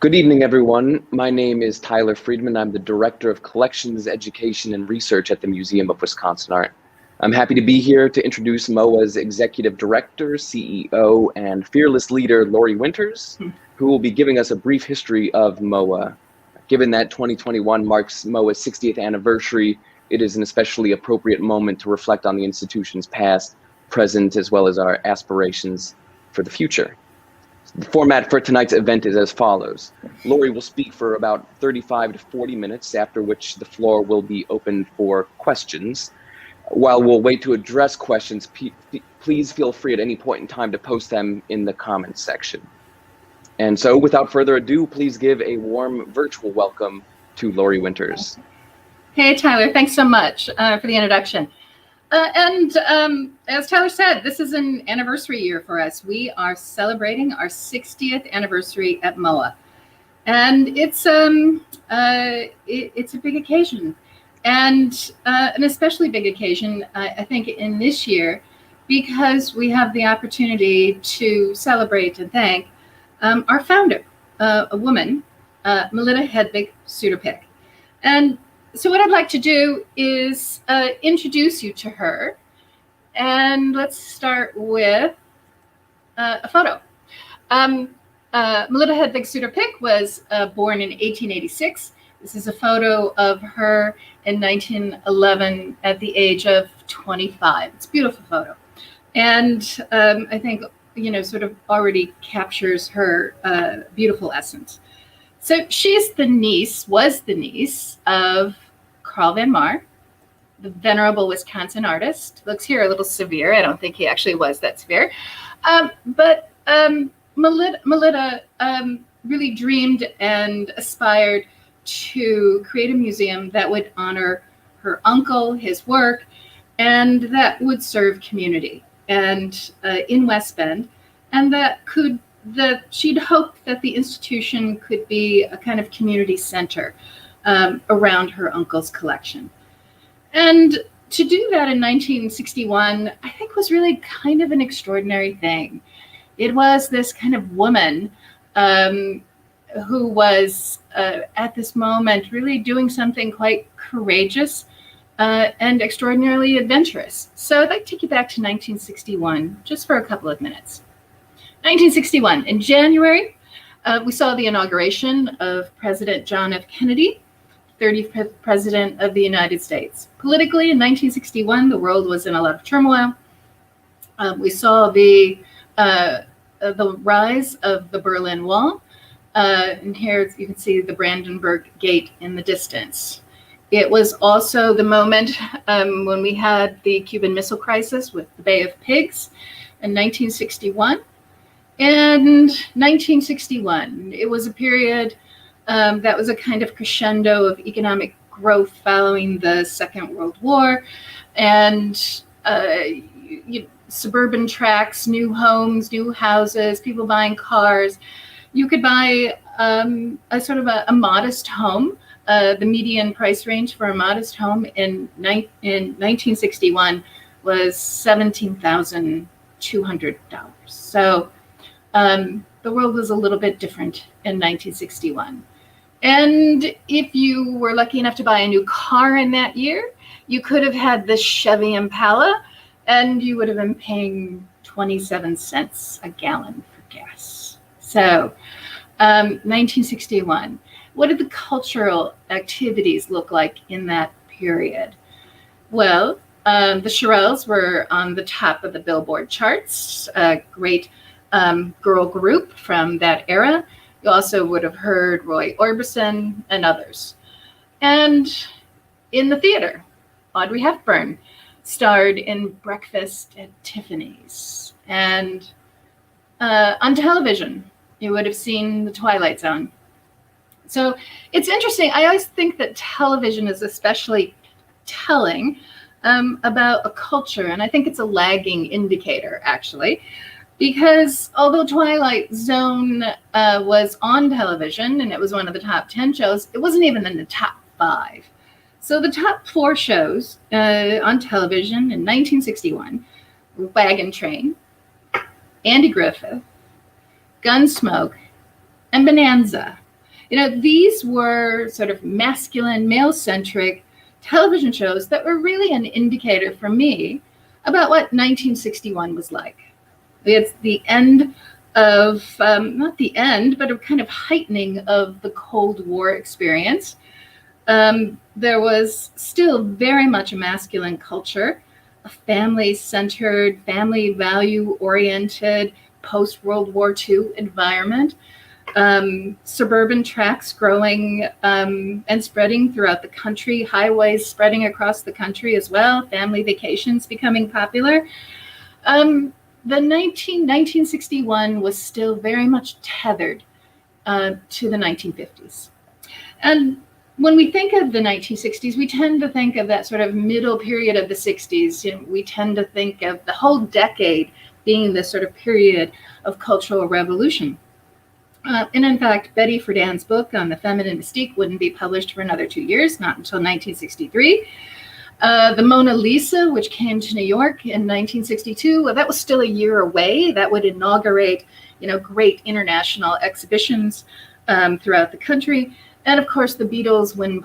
Good evening, everyone. My name is Tyler Friedman. I'm the Director of Collections, Education, and Research at the Museum of Wisconsin Art. I'm happy to be here to introduce MOWA's Executive Director, CEO, and fearless leader, Laurie Winters, who will be giving us a brief history of MOWA. Given that 2021 marks MOWA's 60th anniversary, it is an especially appropriate moment to reflect on the institution's past, present, as well as our aspirations for the future. The format for tonight's event is as follows. Laurie will speak for about 35 to 40 minutes, after which the floor will be open for questions. While we'll wait to address questions, please feel free at any point in time to post them in the comments section. And so without further ado, please give a warm virtual welcome to Laurie Winters. Hey, Tyler, thanks so much for the introduction. As Tyler said, this is an anniversary year for us. We are celebrating our 60th anniversary at MOWA. And it's a big occasion, and an especially big occasion, I think, in this year, because we have the opportunity to celebrate and thank our founder, a woman, Melita Hedvig Suterpick. And so what I'd like to do is introduce you to her, and let's start with a photo. Melita Hedvig Suterpick was born in 1886. This is a photo of her in 1911 at the age of 25. It's a beautiful photo, and I think, sort of already captures her beautiful essence. So was the niece of Carl von Marr, the venerable Wisconsin artist. Looks here a little severe. I don't think he actually was that severe. But Melita really dreamed and aspired to create a museum that would honor her uncle, his work, and that would serve community and in West Bend, and that she'd hoped that the institution could be a kind of community center around her uncle's collection. And to do that in 1961, I think, was really kind of an extraordinary thing. It was this kind of woman who was at this moment really doing something quite courageous and extraordinarily adventurous. So I'd like to take you back to 1961 just for a couple of minutes. 1961, in January, we saw the inauguration of President John F. Kennedy, 35th President of the United States. Politically, in 1961, the world was in a lot of turmoil. We saw the rise of the Berlin Wall, and here you can see the Brandenburg Gate in the distance. It was also the moment when we had the Cuban Missile Crisis with the Bay of Pigs in 1961. And 1961, it was a period that was a kind of crescendo of economic growth following the Second World War, and suburban tracts, new homes, new houses, people buying cars. You could buy a sort of a modest home. The median price range for a modest home in 1961 was $17,200. So the world was a little bit different in 1961. And if you were lucky enough to buy a new car in that year, you could have had the Chevy Impala, and you would have been paying 27 cents a gallon for gas. So 1961, what did the cultural activities look like in that period? Well, the Shirelles were on the top of the Billboard charts, a great girl group from that era. You also would have heard Roy Orbison and others. And in the theater, Audrey Hepburn starred in Breakfast at Tiffany's. And on television, you would have seen The Twilight Zone. So it's interesting. I always think that television is especially telling about a culture, and I think it's a lagging indicator, actually. Because although Twilight Zone was on television and it was one of the top 10 shows, it wasn't even in the top 5. So the top 4 shows on television in 1961 were Wagon Train, Andy Griffith, Gunsmoke, and Bonanza. These were sort of masculine, male-centric television shows that were really an indicator for me about what 1961 was like. It's the end of, not the end, but a kind of heightening of the Cold War experience. There was still very much a masculine culture, a family-centered, family value-oriented, post-World War II environment. Suburban tracts growing and spreading throughout the country, highways spreading across the country as well, family vacations becoming popular. The 1961 was still very much tethered to the 1950s. And when we think of the 1960s, we tend to think of that sort of middle period of the 60s. We tend to think of the whole decade being this sort of period of cultural revolution. And in fact, Betty Friedan's book on the feminine mystique wouldn't be published for another 2 years, not until 1963. The Mona Lisa, which came to New York in 1962, well, that was still a year away. That would inaugurate, great international exhibitions throughout the country. And of course, the Beatles wouldn't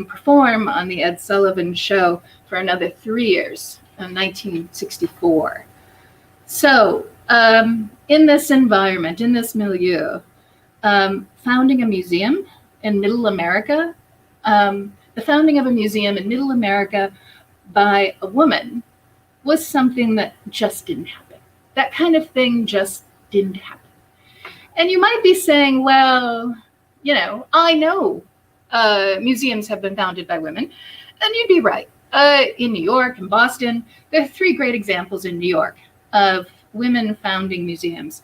perform on the Ed Sullivan Show for another 3 years, in 1964. So, in this environment, in this milieu, founding a museum in Middle America, the founding of a museum in Middle America by a woman was something that just didn't happen. That kind of thing just didn't happen. And you might be saying, well, I know museums have been founded by women, and you'd be right. In New York and Boston, there are 3 great examples in New York of women founding museums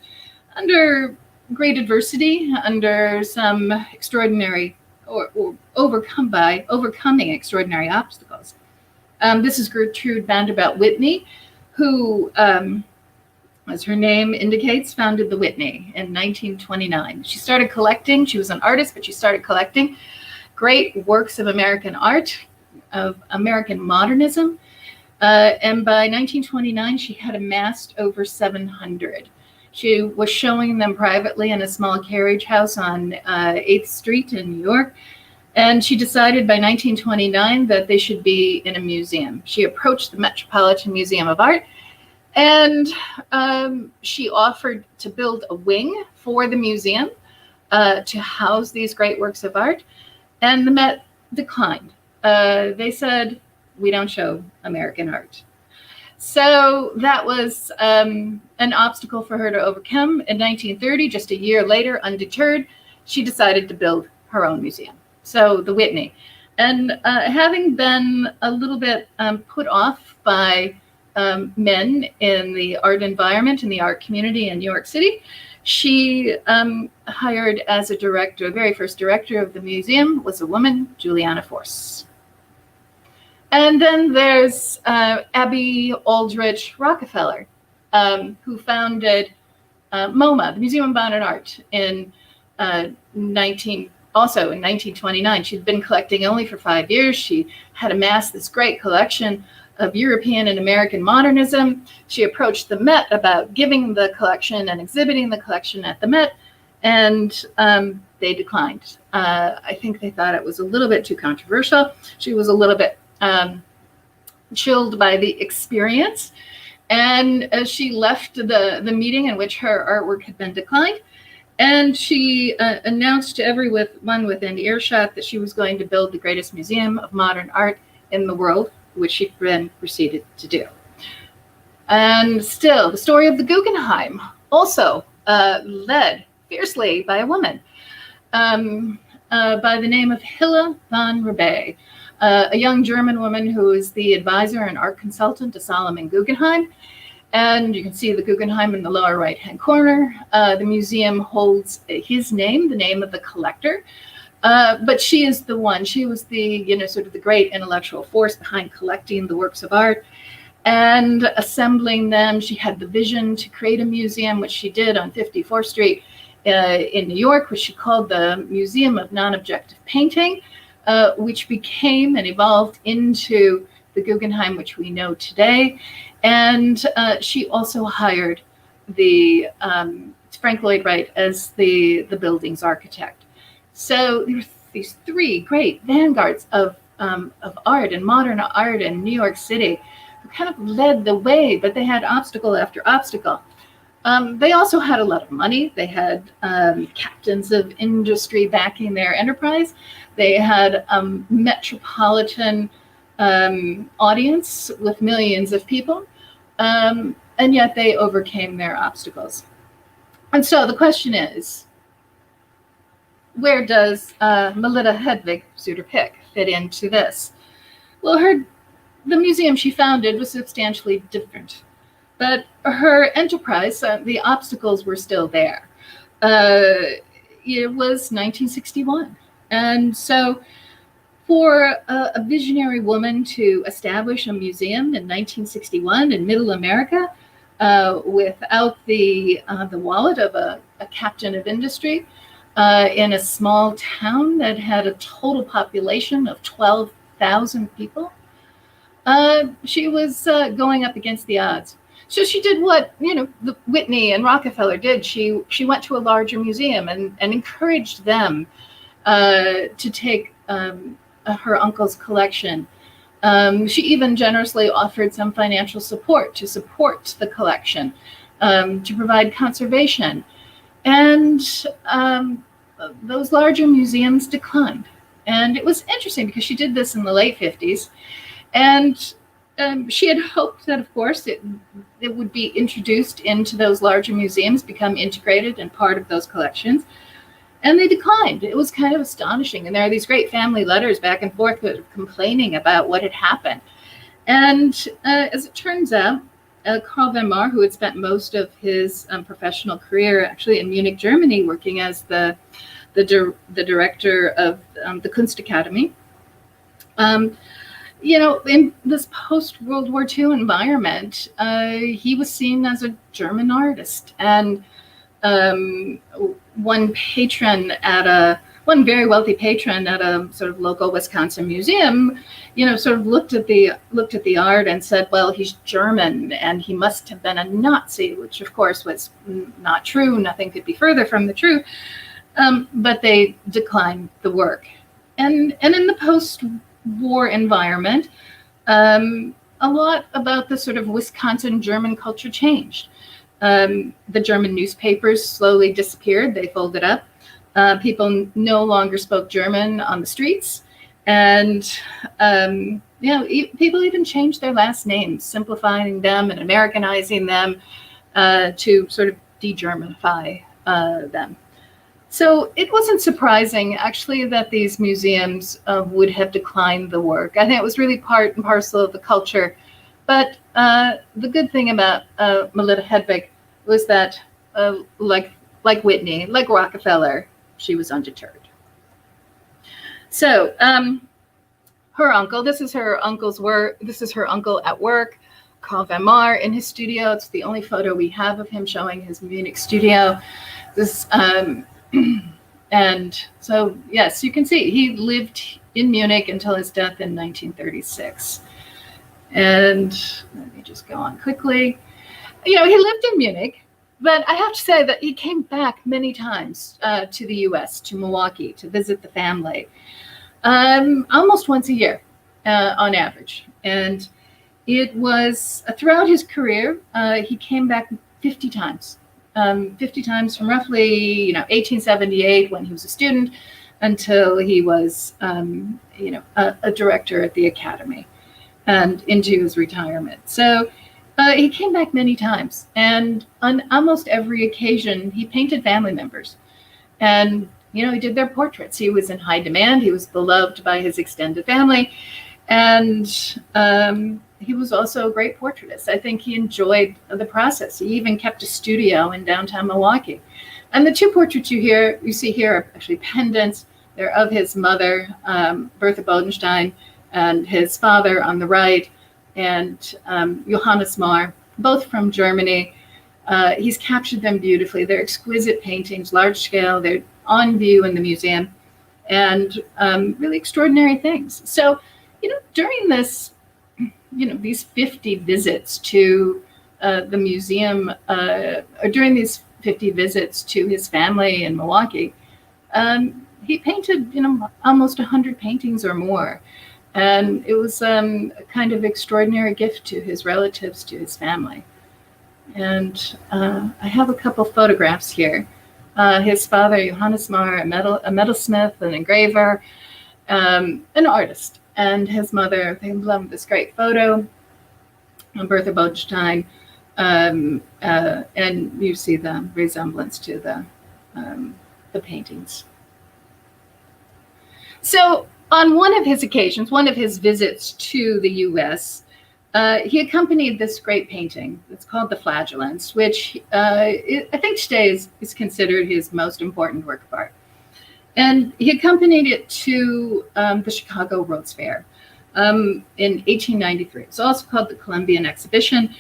under great adversity, under some extraordinary or overcoming extraordinary obstacles. This is Gertrude Vanderbilt Whitney, who, as her name indicates, founded the Whitney in 1929. She started collecting. She was an artist, but she started collecting great works of American art, of American modernism. And by 1929, she had amassed over 700. She was showing them privately in a small carriage house on 8th Street in New York. And she decided by 1929 that they should be in a museum. She approached the Metropolitan Museum of Art, and she offered to build a wing for the museum to house these great works of art. And the Met declined. They said, we don't show American art. So that was an obstacle for her to overcome. In 1930, just a year later, undeterred, she decided to build her own museum. So the Whitney. And having been a little bit put off by men in the art environment, in the art community in New York City, she hired as a director, the very first director of the museum was a woman, Juliana Force. And then there's Abby Aldrich Rockefeller, who founded MoMA, the Museum of Modern Art, in 1929. She'd been collecting only for 5 years. She had amassed this great collection of European and American modernism. She approached the Met about giving the collection and exhibiting the collection at the Met, and they declined. I think they thought it was a little bit too controversial. She was a little bit chilled by the experience. And she left the meeting in which her artwork had been declined. And she announced to everyone within earshot that she was going to build the greatest museum of modern art in the world, which she then proceeded to do. And still, the story of the Guggenheim, also led fiercely by a woman by the name of Hilla von Rebay. A young German woman who is the advisor and art consultant to Solomon Guggenheim. And you can see the Guggenheim in the lower right-hand corner. The museum holds his name, the name of the collector. But she is the one, she was the, sort of the great intellectual force behind collecting the works of art and assembling them. She had the vision to create a museum, which she did on 54th Street in New York, which she called the Museum of Non-Objective Painting. Which became and evolved into the Guggenheim, which we know today. And she also hired Frank Lloyd Wright as the building's architect. So there were these three great vanguards of art and modern art in New York City who kind of led the way, but they had obstacle after obstacle. They also had a lot of money. They had captains of industry backing their enterprise. They had a metropolitan audience with millions of people, and yet they overcame their obstacles. And so the question is, where does Melita Hedvig Suter-Pick fit into this? Well, the museum she founded was substantially different. But her enterprise, the obstacles were still there. It was 1961. And so for a visionary woman to establish a museum in 1961 in Middle America without the wallet of a captain of industry in a small town that had a total population of 12,000 people, she was going up against the odds. So she did what, Whitney and Rockefeller did. She went to a larger museum and encouraged them to take her uncle's collection. She even generously offered some financial support to support the collection, to provide conservation. And those larger museums declined. And it was interesting because she did this in the late 50s. And she had hoped that, of course, it would be introduced into those larger museums, become integrated and part of those collections. And they declined. It was kind of astonishing. And there are these great family letters back and forth complaining about what had happened. And as it turns out, Carl von Marr, who had spent most of his professional career actually in Munich, Germany, working as the director of the Kunstakademie, in this post-World War II environment, he was seen as a German artist. And one very wealthy patron at a sort of local Wisconsin museum, sort of looked at the art and said, well, he's German and he must have been a Nazi, which of course was not true. Nothing could be further from the truth. But they declined the work. And in the post-war environment, a lot about the sort of Wisconsin German culture changed. The German newspapers slowly disappeared. They folded up. People no longer spoke German on the streets. And, people even changed their last names, simplifying them and Americanizing them to sort of de-Germanify them. So it wasn't surprising, actually, that these museums would have declined the work. I think it was really part and parcel of the culture. But the good thing about Melita Hedvig was that, like Whitney, like Rockefeller, she was undeterred. So her uncle, this is her uncle's work. This is her uncle at work, Carl von Marr, in his studio. It's the only photo we have of him showing his Munich studio. This and so, yes, you can see he lived in Munich until his death in 1936. And let me just go on quickly. He lived in Munich, but I have to say that he came back many times to the US, to Milwaukee, to visit the family, almost once a year on average. And it was throughout his career, he came back 50 times. 50 times from roughly, 1878 when he was a student until he was, a director at the Academy and into his retirement. So he came back many times, and on almost every occasion, he painted family members. And, he did their portraits. He was in high demand. He was beloved by his extended family. And he was also a great portraitist. I think he enjoyed the process. He even kept a studio in downtown Milwaukee. And the two portraits you see here are actually pendants. They're of his mother, Bertha Bodenstein, and his father on the right, and Johannes Marr, both from Germany. He's captured them beautifully. They're exquisite paintings, large scale. They're on view in the museum, and really extraordinary things. So, during this, these 50 visits to the museum, or during these 50 visits to his family in Milwaukee, he painted, almost 100 paintings or more. And it was a kind of extraordinary gift to his relatives, to his family. And I have a couple photographs here. His father, Johannes Marr, a metalsmith, an engraver, an artist. And his mother, they love this great photo, Bertha Bodenstein. And you see the resemblance to the paintings. So on one of his occasions, one of his visits to the U.S., he accompanied this great painting. It's called the Flagellance, which I think today is considered his most important work of art. And he accompanied it to the Chicago World's Fair in 1893. It's also called the Columbian Exhibition.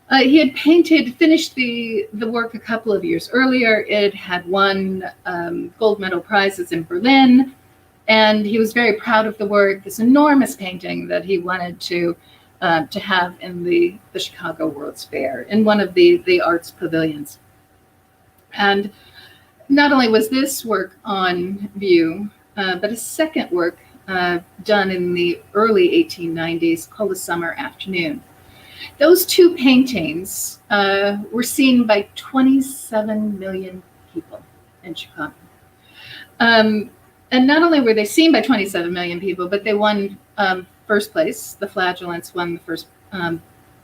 He had finished the work a couple of years earlier. It had won gold medal prizes in Berlin, and he was very proud of the work, this enormous painting that he wanted to have in the Chicago World's Fair, in one of the arts pavilions. And not only was this work on view, but a second work done in the early 1890s called The Summer Afternoon. Those two paintings were seen by 27 million people in Chicago. And not only were they seen by 27 million people, but they won first place. The Flagellants won the first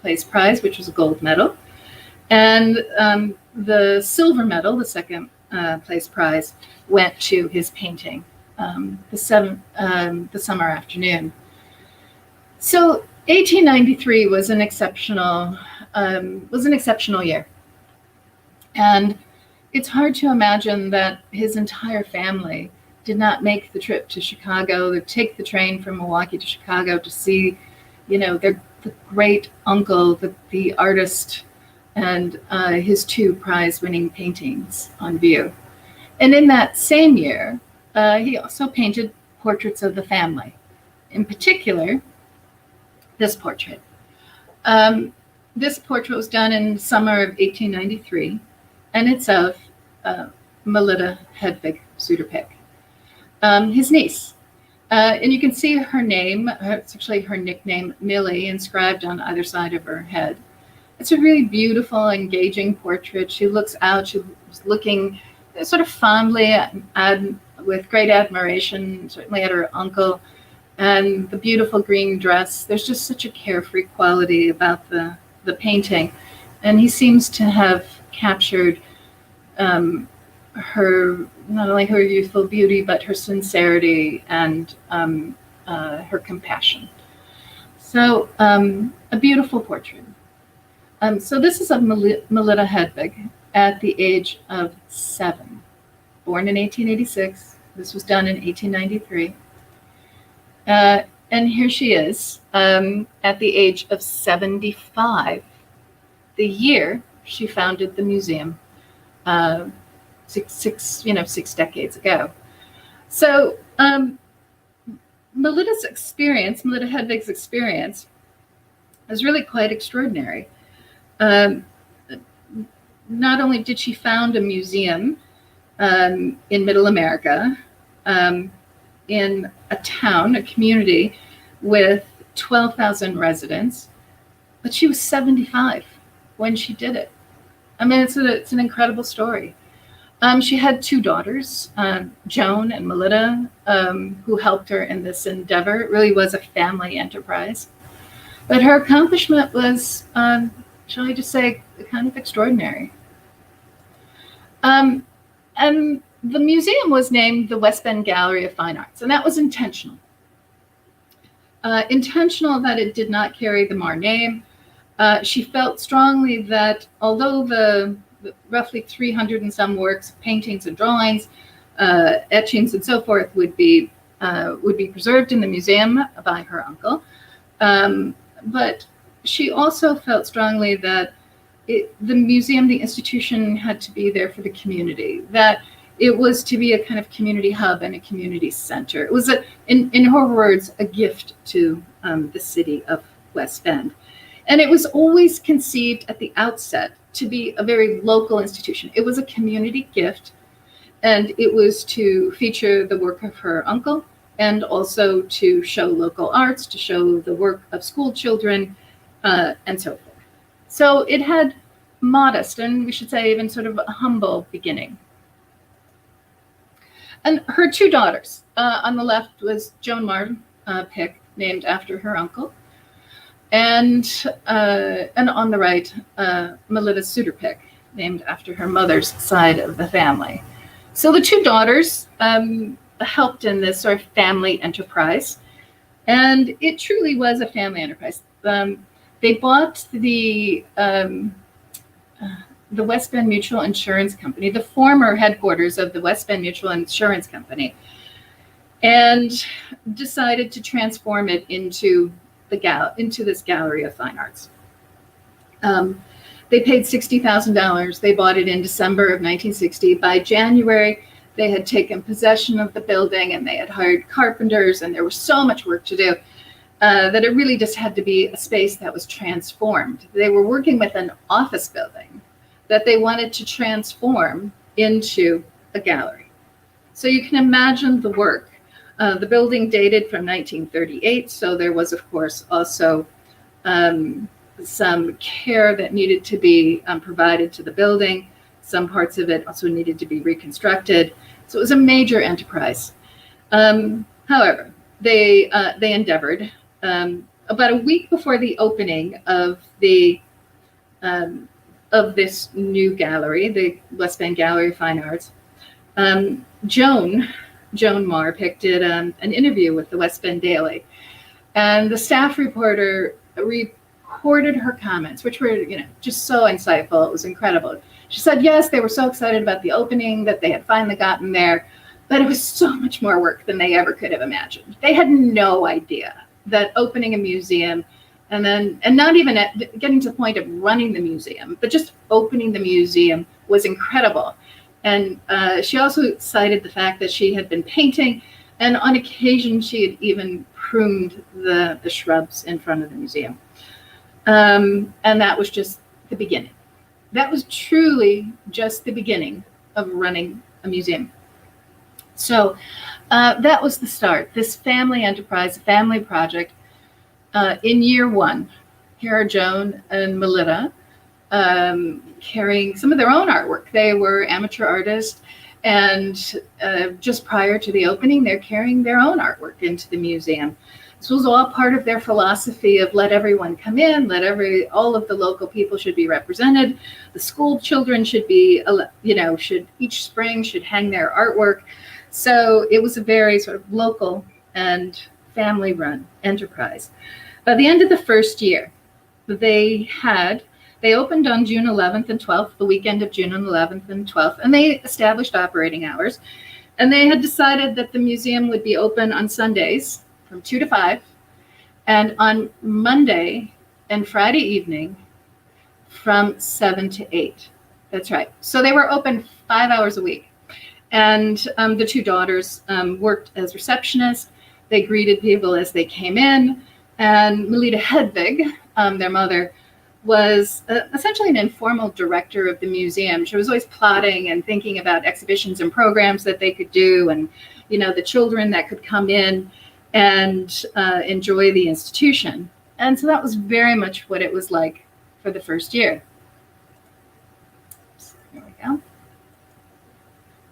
place prize, which was a gold medal. And the silver medal, the second place prize, went to his painting, The Summer Afternoon. So 1893 was an exceptional year. And it's hard to imagine that his entire family did not make the trip to Chicago, to take the train from Milwaukee to Chicago to see, the great uncle, the artist, and his two prize-winning paintings on view. And in that same year, he also painted portraits of the family. In particular, this portrait. This portrait was done in the summer of 1893, and it's of Melita Hedvig Suderpick, his niece. And you can see her name, it's actually her nickname, Millie, inscribed on either side of her head. It's a really beautiful, engaging portrait. She looks out, she's looking sort of fondly with great admiration, certainly at her uncle, and the beautiful green dress. There's just such a carefree quality about the painting. And he seems to have captured her, not only her youthful beauty, but her sincerity and her compassion. So a beautiful portrait. So this is of Melita Hedvig at the age of 7, born in 1886. This was done in 1893. And here she is at the age of 75, the year she founded the museum, 6 decades ago. So Melita Hedvig's experience is really quite extraordinary. Not only did she found a museum in Middle America, in a town, a community with 12,000 residents, but she was 75 when she did it. I mean, it's an incredible story. She had 2 daughters, Joan and Melita, who helped her in this endeavor. It really was a family enterprise. But her accomplishment was, shall I just say, kind of extraordinary. And the museum was named the West Bend Gallery of Fine Arts, and that was intentional. Intentional that it did not carry the Marr name. She felt strongly that although the roughly 300 and some works, paintings and drawings, etchings and so forth would be preserved in the museum by her uncle, but she also felt strongly that the museum, the institution, had to be there for the community, that it was to be a kind of community hub and a community center. It was, in her words, a gift to the city of West Bend. And it was always conceived at the outset to be a very local institution. It was a community gift. And it was to feature the work of her uncle and also to show local arts, to show the work of school children, and so forth. So it had modest, and we should say even sort of a humble beginning. And her two daughters, on the left was Joan Marr Pick, named after her uncle, and on the right, Melita Suter Pick, named after her mother's side of the family. So the two daughters helped in this sort of family enterprise, and it truly was a family enterprise. They bought the West Bend Mutual Insurance Company, the former headquarters of the West Bend Mutual Insurance Company, and decided to transform it into this gallery of fine arts. They paid $60,000. They bought it in December of 1960. By January, they had taken possession of the building and they had hired carpenters, and there was so much work to do that it really just had to be a space that was transformed. They were working with an office building that they wanted to transform into a gallery. So you can imagine the work. The building dated from 1938, so there was, of course, also some care that needed to be provided to the building. Some parts of it also needed to be reconstructed. So it was a major enterprise. However, they endeavored. About a week before the opening of this new gallery, the West Bend Gallery of Fine Arts, Joan Marr Pick did an interview with the West Bend Daily, and the staff reporter recorded her comments, which were, just so insightful. It was incredible. She said, yes, they were so excited about the opening that they had finally gotten there, but it was so much more work than they ever could have imagined. They had no idea that opening a museum and not even getting to the point of running the museum, but just opening the museum was incredible. And she also cited the fact that she had been painting, and on occasion she had even pruned the shrubs in front of the museum. And that was just the beginning. That was truly just the beginning of running a museum. So that was the start. This family enterprise, family project. In year one, here are Joan and Melita carrying some of their own artwork. They were amateur artists, and just prior to the opening, they're carrying their own artwork into the museum. This was all part of their philosophy of let everyone come in, all of the local people should be represented. The school children should be, each spring should hang their artwork. So it was a very sort of local and family-run enterprise. By the end of the first year, they opened on June 11th and 12th, the weekend of June 11th and 12th, and they established operating hours. And they had decided that the museum would be open on Sundays from 2 to 5, and on Monday and Friday evening from 7 to 8. That's right. So they were open 5 hours a week. And the two daughters worked as receptionists. They greeted people as they came in. And Melita Hedvig, their mother, was essentially an informal director of the museum. She was always plotting and thinking about exhibitions and programs that they could do, and the children that could come in and enjoy the institution. And so that was very much what it was like for the first year. So here we go.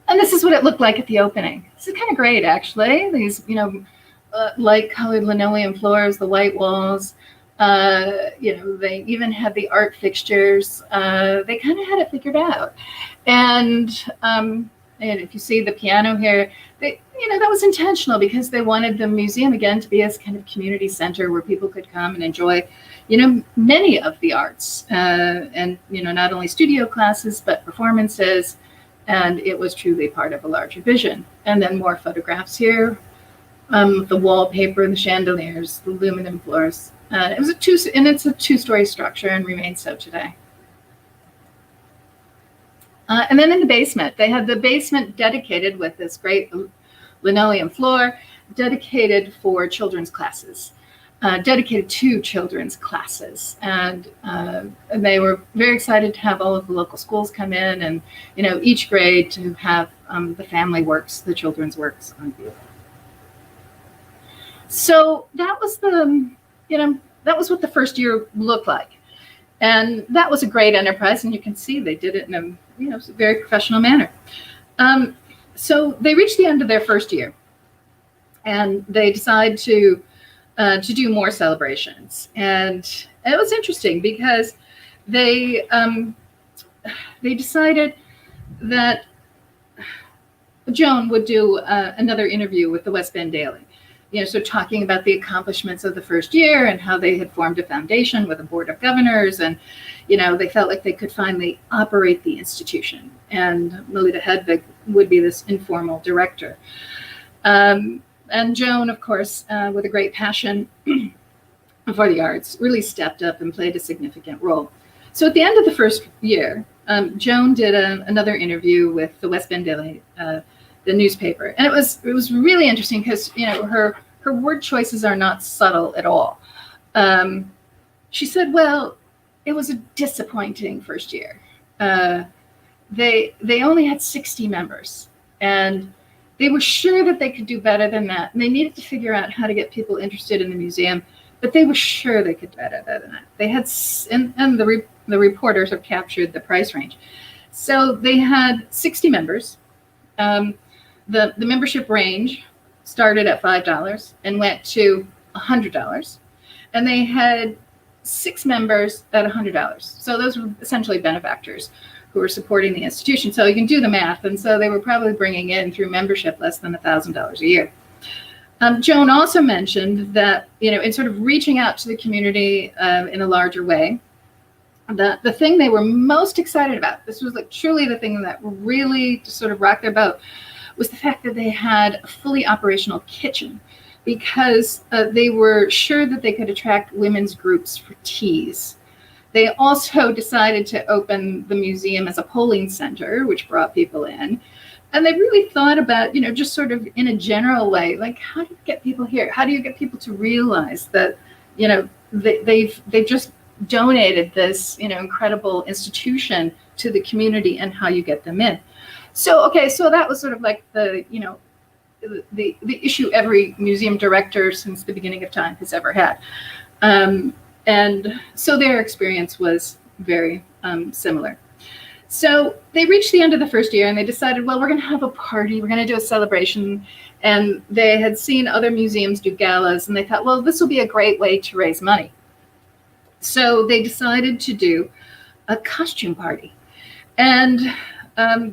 And this is what it looked like at the opening. This is kind of great, actually. These, light colored linoleum floors, the white walls. They even had the art fixtures. They kind of had it figured out. And if you see the piano here, that was intentional because they wanted the museum again to be a kind of community center where people could come and enjoy, many of the arts, and not only studio classes but performances. And it was truly part of a larger vision. And then more photographs here, the wallpaper, the chandeliers, the aluminum floors. It's a two-story structure and remains so today. And then in the basement, they had the basement dedicated with this great linoleum floor, dedicated for children's classes. dedicated to children's classes, and they were very excited to have all of the local schools come in, and each grade to have the family works, the children's works on view. So that was that was what the first year looked like, and that was a great enterprise, and you can see they did it in a very professional manner. So they reached the end of their first year, and they decided to do more celebrations. And it was interesting because they decided that Joan would do another interview with the West Bend Daily, so talking about the accomplishments of the first year and how they had formed a foundation with a board of governors, and they felt like they could finally operate the institution. And Melita Hedvig would be this informal director. And Joan, of course, with a great passion for the arts, really stepped up and played a significant role. So at the end of the first year, Joan did another interview with the West Bend Daily, the newspaper, and it was really interesting because her word choices are not subtle at all. She said, "Well, it was a disappointing first year. They only had 60 members, and they were sure that they could do better than that, and they needed to figure out how to get people interested in the museum, but they were sure they could do better than that. They had, and the reporters have captured the price range. So they had 60 members. The membership range started at $5 and went to $100, and they had 6 members at $100. So those were essentially benefactors who were supporting the institution. So you can do the math. And so they were probably bringing in through membership less than $1,000 a year. Joan also mentioned that, in sort of reaching out to the community in a larger way, the thing they were most excited about, this was like truly the thing that really just sort of rocked their boat, was the fact that they had a fully operational kitchen, because they were sure that they could attract women's groups for teas. They also decided to open the museum as a polling center, which brought people in. And they really thought about, just sort of in a general way, like, how do you get people here? How do you get people to realize that, they've just donated this, incredible institution to the community, and how you get them in. So that was sort of like the issue every museum director since the beginning of time has ever had. And so their experience was very similar. So they reached the end of the first year, and they decided, well, we're going to have a party. We're going to do a celebration. And they had seen other museums do galas, and they thought, well, this will be a great way to raise money. So they decided to do a costume party. And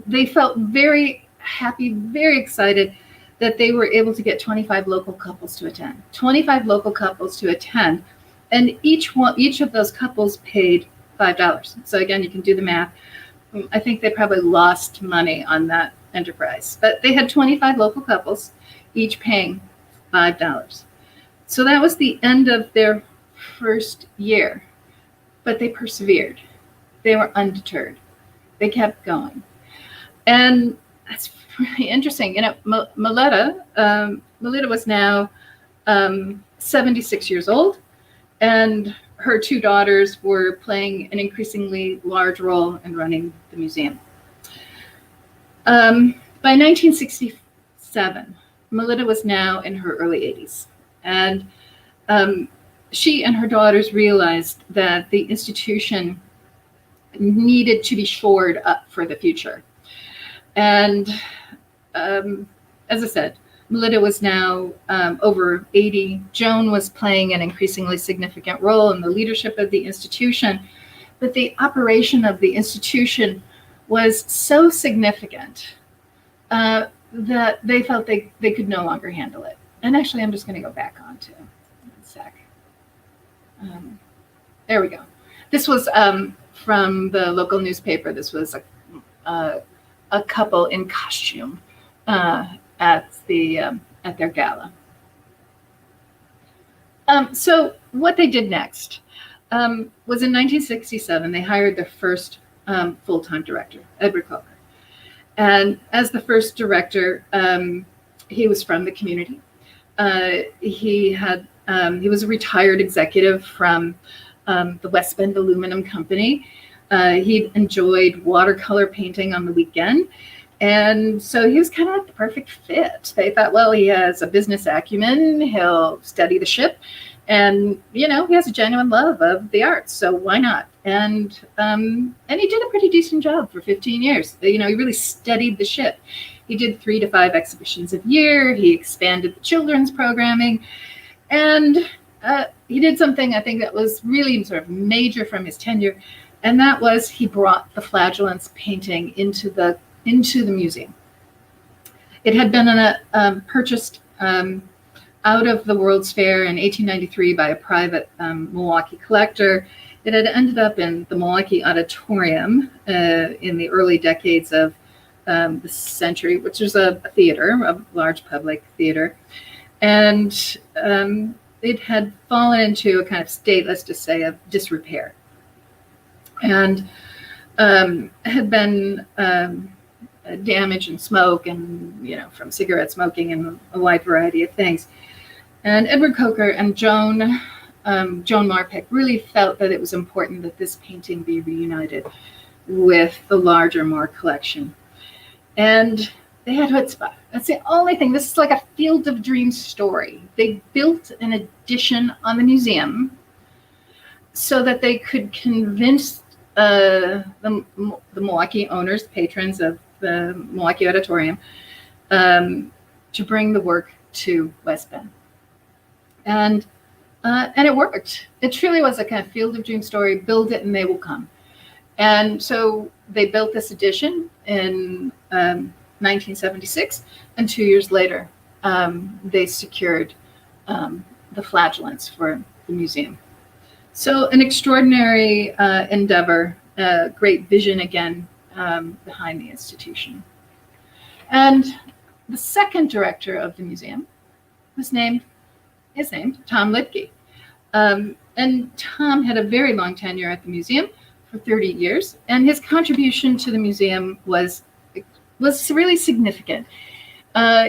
they felt very happy, very excited that they were able to get 25 local couples to attend. 25 local couples to attend. And each of those couples paid $5. So again, you can do the math. I think they probably lost money on that enterprise, but they had 25 local couples, each paying $5. So that was the end of their first year, but they persevered. They were undeterred. They kept going. And that's really interesting. Melita was now 76 years old, and her 2 daughters were playing an increasingly large role in running the museum. By 1967, Melita was now in her early 80s, and she and her daughters realized that the institution needed to be shored up for the future. And as I said, Melita was now over 80. Joan was playing an increasingly significant role in the leadership of the institution, but the operation of the institution was so significant that they felt they could no longer handle it. And actually, I'm just going to go back on to one sec. There we go. This was from the local newspaper. This was a couple in costume at their gala. So what they did next was in 1967, they hired their first full-time director, Edward Coker. And as the first director, he was from the community. He had He was a retired executive from the West Bend Aluminum Company. He enjoyed watercolor painting on the weekend. And so he was kind of like the perfect fit. They thought, well, he has a business acumen, he'll study the ship, and, you know, he has a genuine love of the arts, so why not? And he did a pretty decent job for 15 years. You know, he really studied the ship. He did 3 to 5 exhibitions a year. He expanded the children's programming. And he did something I think that was really sort of major from his tenure, and that was he brought the Flagellance painting into the museum. It had been purchased out of the World's Fair in 1893 by a private Milwaukee collector. It had ended up in the Milwaukee Auditorium in the early decades of the century, which was a theater, a large public theater. And it had fallen into a kind of state, let's just say, of disrepair. And had been damage and smoke, and, you know, from cigarette smoking and a wide variety of things. And Edward Coker and Joan Marpick really felt that it was important that this painting be reunited with the larger Marr collection. And they had chutzpah. That's the only thing. This is like a Field of Dreams story. They built an addition on the museum so that they could convince the Milwaukee owners, patrons of the Milwaukee Auditorium, to bring the work to West Bend. And it worked. It truly was a kind of Field of Dreams story. Build it and they will come. And so they built this edition in 1976, and 2 years later, they secured the Flagellance for the museum. So an extraordinary endeavor, great vision again behind the institution. And the second director of the museum is named Tom Lipke. And Tom had a very long tenure at the museum for 30 years, and his contribution to the museum was really significant.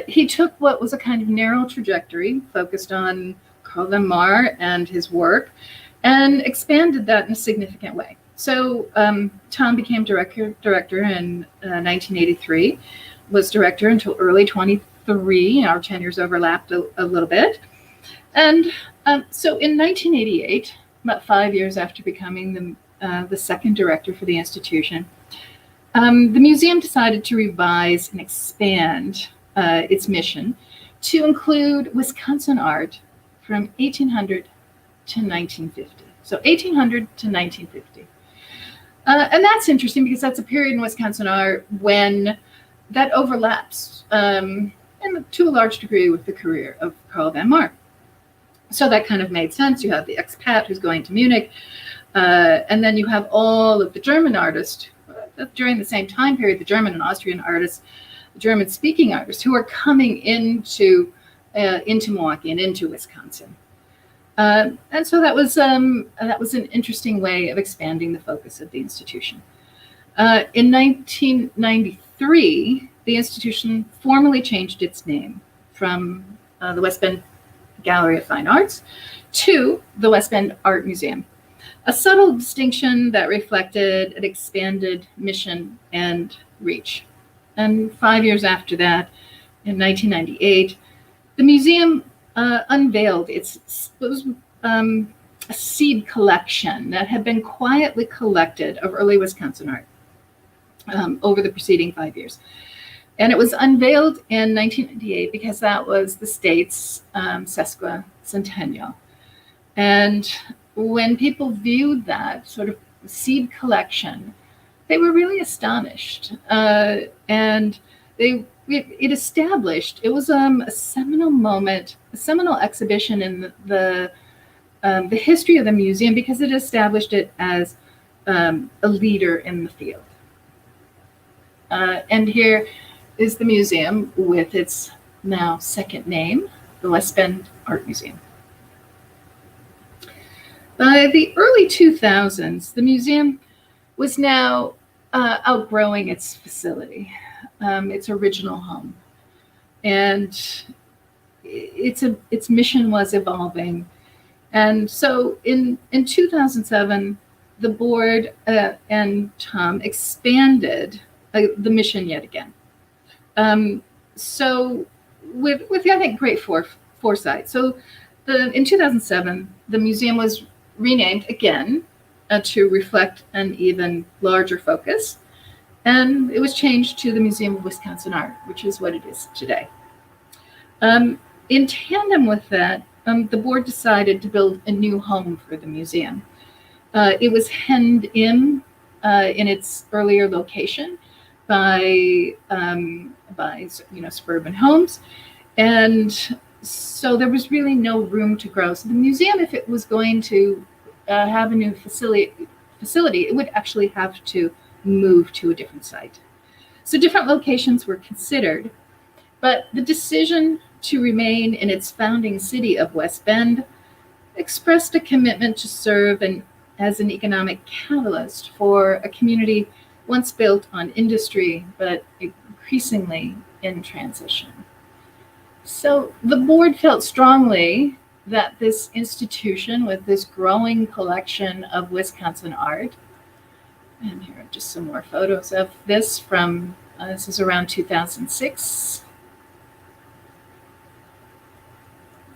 He took what was a kind of narrow trajectory focused on Carl von Marr and his work and expanded that in a significant way. So Tom became director in 1983, was director until early 23. Our tenures overlapped a little bit. And so in 1988, about 5 years after becoming the second director for the institution, the museum decided to revise and expand its mission to include Wisconsin art from 1800 to 1950. So 1800 to 1950. And that's interesting because that's a period in Wisconsin art when that overlaps and to a large degree with the career of Carl von Marr. So that kind of made sense. You have the expat who's going to Munich, and then you have all of the German artists during the same time period, the German and Austrian artists, the German-speaking artists who are coming into Milwaukee and into Wisconsin. And so that was an interesting way of expanding the focus of the institution. In 1993, the institution formally changed its name from the West Bend Gallery of Fine Arts to the West Bend Art Museum, a subtle distinction that reflected an expanded mission and reach. And 5 years after that, in 1998, the museum unveiled a seed collection that had been quietly collected of early Wisconsin art over the preceding 5 years. And it was unveiled in 1998 because that was the state's sesquicentennial. And when people viewed that sort of seed collection, they were really astonished. And it established, it was a seminal moment, a seminal exhibition in the history of the museum because it established it as a leader in the field. And here is the museum with its now second name, the West Bend Art Museum. By the early 2000s, the museum was now outgrowing its facility, its original home. And its mission was evolving. And so in 2007, the board and Tom expanded the mission yet again. So with I think great foresight. So in 2007, the museum was renamed again to reflect an even larger focus, and it was changed to the Museum of Wisconsin Art, which is what it is today. In tandem with that, the board decided to build a new home for the museum. It was hemmed in its earlier location by suburban homes, and so there was really no room to grow. So the museum, if it was going to have a new facility, it would actually have to move to a different site. So different locations were considered, but the decision to remain in its founding city of West Bend expressed a commitment to serve as an economic catalyst for a community once built on industry, but increasingly in transition. So the board felt strongly that this institution with this growing collection of Wisconsin art, and here are just some more photos of this from, this is around 2006.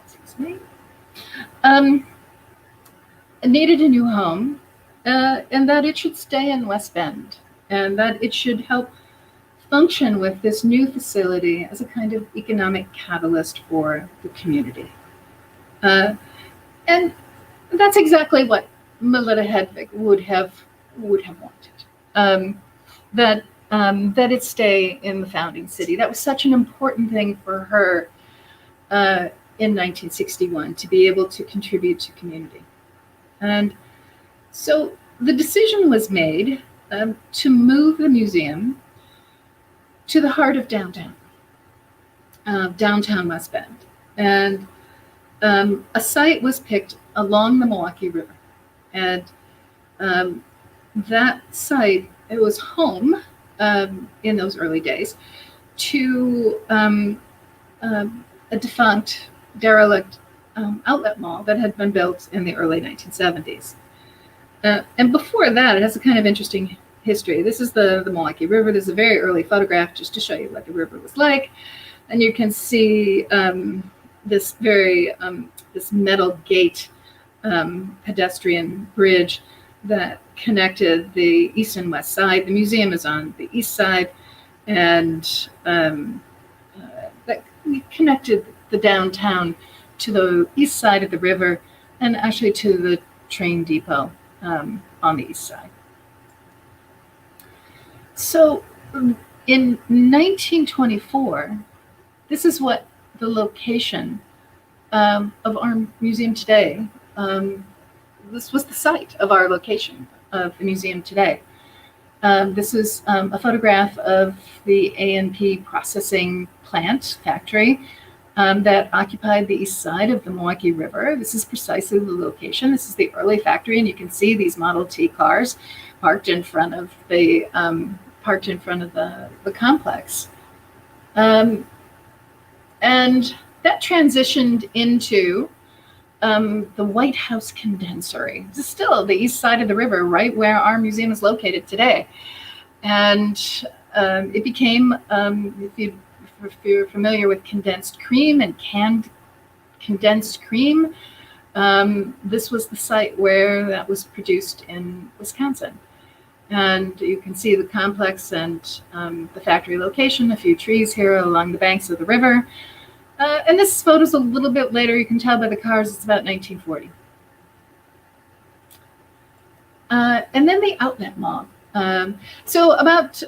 Excuse me. Needed a new home, and that it should stay in West Bend, and that it should help function with this new facility as a kind of economic catalyst for the community. And that's exactly what Melita Hedvig would have wanted, that it stay in the founding city. That was such an important thing for her in 1961, to be able to contribute to community. And so the decision was made to move the museum to the heart of downtown West Bend. And a site was picked along the Milwaukee River. And that site, it was home in those early days to a defunct, derelict outlet mall that had been built in the early 1970s. And before that, it has a kind of interesting history. This is the Milwaukee River. This is a very early photograph just to show you what the river was like. And you can see this very, this metal gate pedestrian bridge that connected the east and west side. The museum is on the east side, and that connected the downtown to the east side of the river, and actually to the train depot on the east side. So in 1924, this is what the location of our museum today, this was the site of our location of the museum today. This is a photograph of the A&P processing plant factory that occupied the east side of the Milwaukee River. This is precisely the location. This is the early factory, and you can see these Model T cars parked in front of the complex. And that transitioned into the White House Condensery. This is still the east side of the river, right where our museum is located today. And it became, if you're familiar with condensed cream and canned condensed cream, this was the site where that was produced in Wisconsin. And you can see the complex and the factory location, a few trees here along the banks of the river. And this photo's a little bit later. You can tell by the cars it's about 1940. And then the outlet mall. So about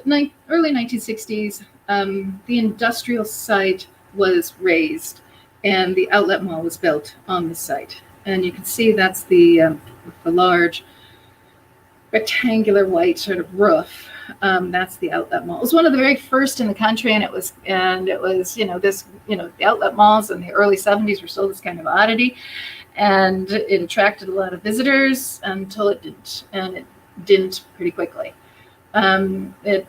early 1960s, the industrial site was razed and the outlet mall was built on the site. And you can see that's the large rectangular white sort of roof. That's the outlet mall. It was one of the very first in the country, and it was the outlet malls in the early 70s were still this kind of oddity, and it attracted a lot of visitors until it didn't, and it didn't pretty quickly. It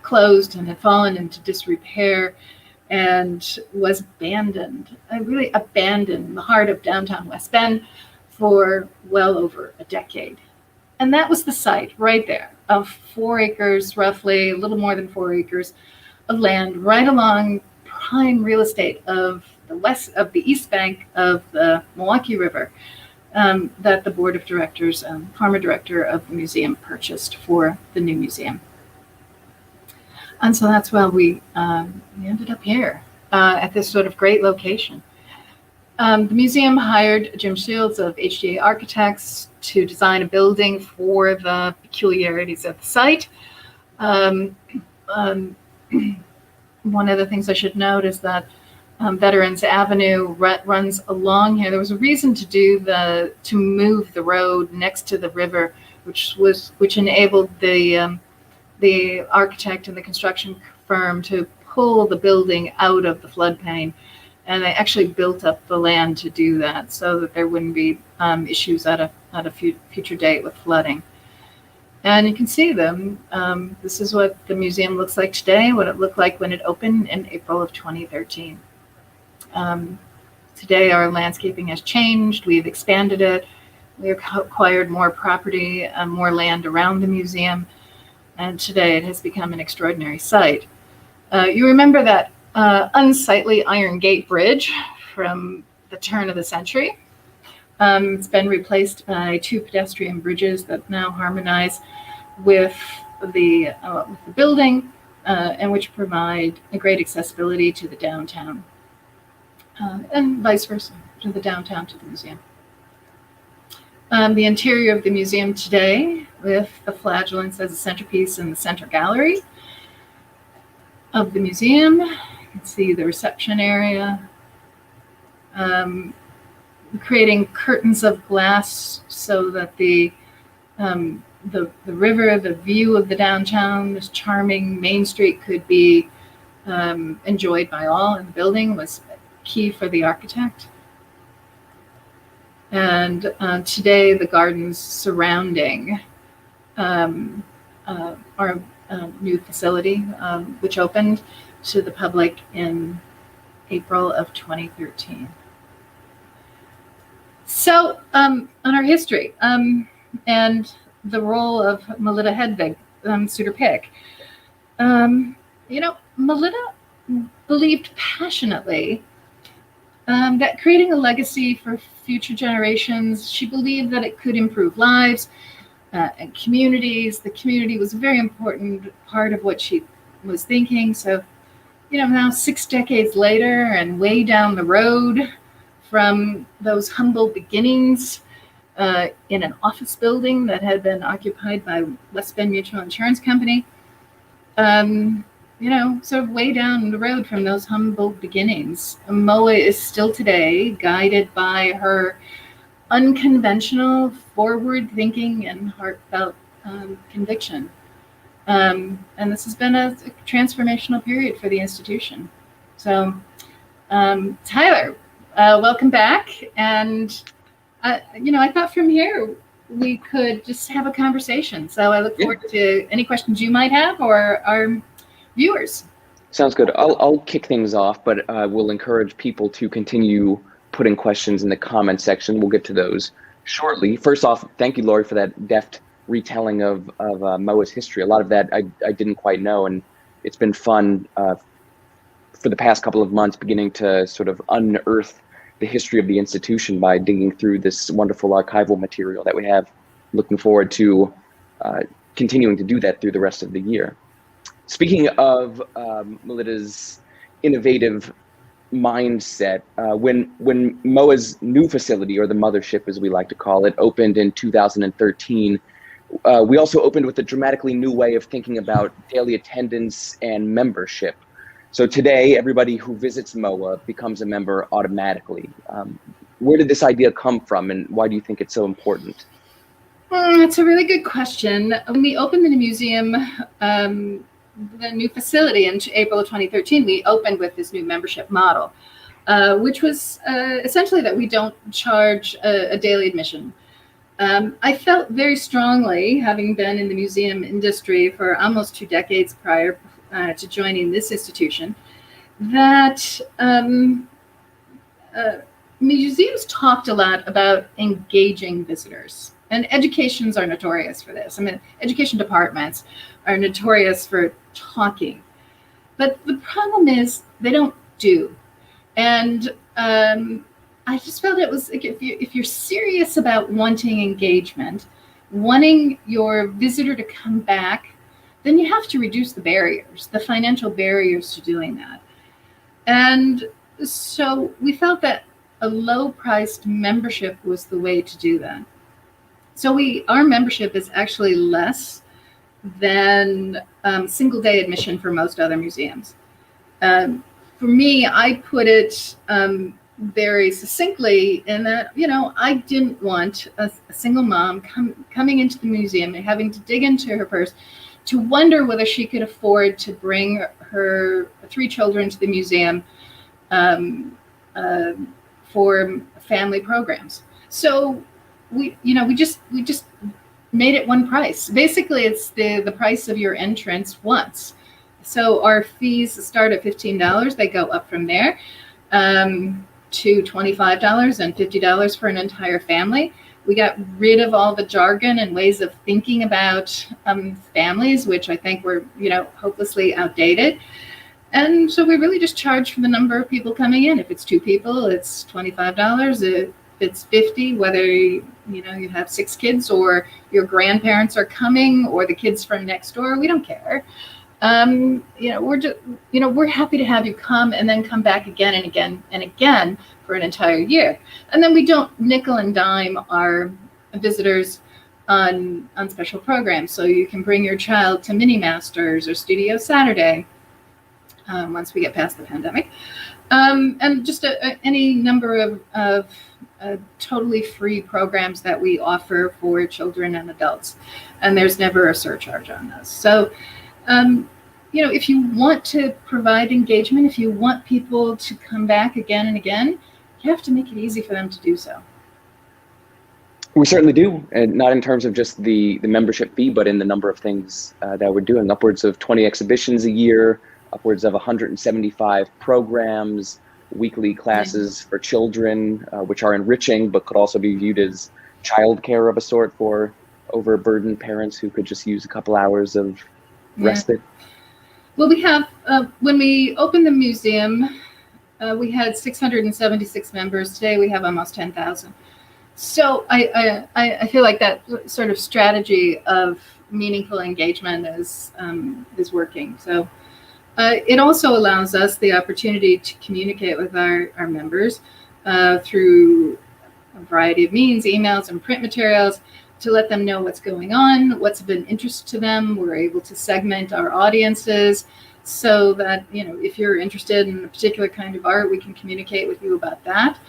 closed and had fallen into disrepair and was abandoned, really abandoned in the heart of downtown West Bend for well over a decade. And that was the site right there of 4 acres, roughly, a little more than 4 acres of land right along prime real estate of the east bank of the Milwaukee River, that the board of directors, former director of the museum, purchased for the new museum. And so that's why we ended up here at this sort of great location. The museum hired Jim Shields of HDA Architects to design a building for the peculiarities of the site. One of the things I should note is that Veterans Avenue runs along here. There was a reason to move the road next to the river, which enabled the architect and the construction firm to pull the building out of the floodplain. And they actually built up the land to do that so that there wouldn't be issues at a future date with flooding. And you can see them. This is what the museum looks like today, what it looked like when it opened in April of 2013. Today, our landscaping has changed. We've expanded it. We've acquired more property, more land around the museum. And today it has become an extraordinary site. You remember that unsightly Iron Gate Bridge from the turn of the century? It's been replaced by 2 pedestrian bridges that now harmonize with the building and which provide a great accessibility to the downtown and vice versa, to the downtown to the museum. The interior of the museum today, with the Flagellance as a centerpiece in the center gallery of the museum. You can see the reception area, creating curtains of glass so that the river, the view of the downtown, this charming Main Street could be enjoyed by all in the building was key for the architect. And today, the gardens surrounding our new facility, which opened to the public in April of 2013. So, on our history and the role of Melita Hedvig, Suter Pick, Melita believed passionately that creating a legacy for future generations, she believed that it could improve lives and communities. The community was a very important part of what she was thinking. So, now 6 decades later and way down the road from those humble beginnings in an office building that had been occupied by West Bend Mutual Insurance Company, sort of way down the road from those humble beginnings, MOWA is still today guided by her unconventional, forward-thinking, and heartfelt conviction. And this has been a transformational period for the institution. So, Tyler, welcome back. And, I thought from here we could just have a conversation. So I look forward to any questions you might have or our viewers. Sounds good. I'll kick things off, but we'll encourage people to continue putting questions in the comment section. We'll get to those shortly. First off, thank you, Laurie, for that deft retelling of MOWA's history. A lot of that I didn't quite know, and it's been fun for the past couple of months beginning to sort of unearth the history of the institution by digging through this wonderful archival material that we have. Looking forward to continuing to do that through the rest of the year. Speaking of Melita's innovative mindset, when MOWA's new facility, or the mothership as we like to call it, opened in 2013, we also opened with a dramatically new way of thinking about daily attendance and membership. So today, everybody who visits MOWA becomes a member automatically. Where did this idea come from, and why do you think it's so important? It's a really good question. When we opened the museum, the new facility in April of 2013, we opened with this new membership model, which was essentially that we don't charge a daily admission. I felt very strongly, having been in the museum industry for almost 2 decades prior to joining this institution, that museums talked a lot about engaging visitors. And educations are notorious for this. I mean, education departments are notorious for talking. But the problem is they don't do. And I just felt it was like if you're serious about wanting engagement, wanting your visitor to come back, then you have to reduce the barriers, the financial barriers to doing that. And so we felt that a low-priced membership was the way to do that. So our membership is actually less than single-day admission for most other museums. For me, I put it very succinctly in that, I didn't want a single mom coming into the museum and having to dig into her purse to wonder whether she could afford to bring her 3 children to the museum for family programs. So we just made it one price. Basically, it's the price of your entrance once. So our fees start at $15. They go up from there to $25 and $50 for an entire family. We got rid of all the jargon and ways of thinking about families, which I think were, hopelessly outdated. And so we really just charge for the number of people coming in. If it's 2 people, it's $25. If it's 50, whether you have 6 kids or your grandparents are coming or the kids from next door, we don't care. We're happy to have you come and then come back again and again and again for an entire year. And then we don't nickel and dime our visitors on special programs. So you can bring your child to Mini Masters or Studio Saturday once we get past the pandemic. And just any number of totally free programs that we offer for children and adults. And there's never a surcharge on those. So if you want to provide engagement, if you want people to come back again and again, you have to make it easy for them to do so. We certainly do, and not in terms of just the membership fee, but in the number of things that we're doing. Upwards of 20 exhibitions a year, upwards of 175 programs, weekly classes for children, which are enriching, but could also be viewed as childcare of a sort for overburdened parents who could just use a couple hours of respite. Well, we have, when we opened the museum, we had 676 members. Today we have almost 10,000. So I feel like that sort of strategy of meaningful engagement is working. So it also allows us the opportunity to communicate with our members through a variety of means, emails and print materials, to let them know what's going on, what's of an interest to them. We're able to segment our audiences so that, if you're interested in a particular kind of art, we can communicate with you about that.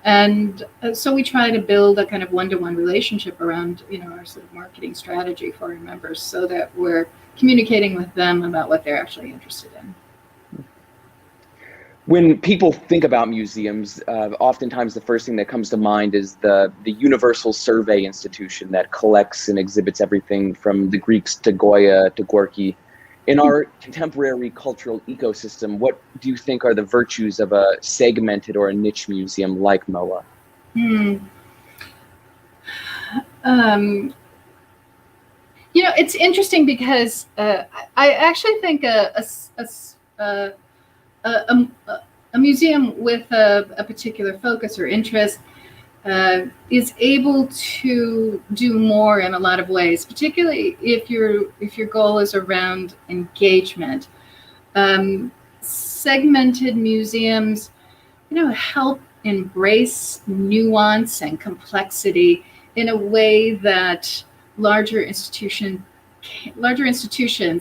And so we try to build a kind of one-to-one relationship around, our sort of marketing strategy for our members so that we're communicating with them about what they're actually interested in. When people think about museums, oftentimes the first thing that comes to mind is the universal survey institution that collects and exhibits everything from the Greeks to Goya to Gorky. In our contemporary cultural ecosystem, what do you think are the virtues of a segmented or a niche museum like MOWA? It's interesting because I actually think a museum with a particular focus or interest is able to do more in a lot of ways, particularly if your goal is around engagement. Segmented museums, help embrace nuance and complexity in a way that larger institutions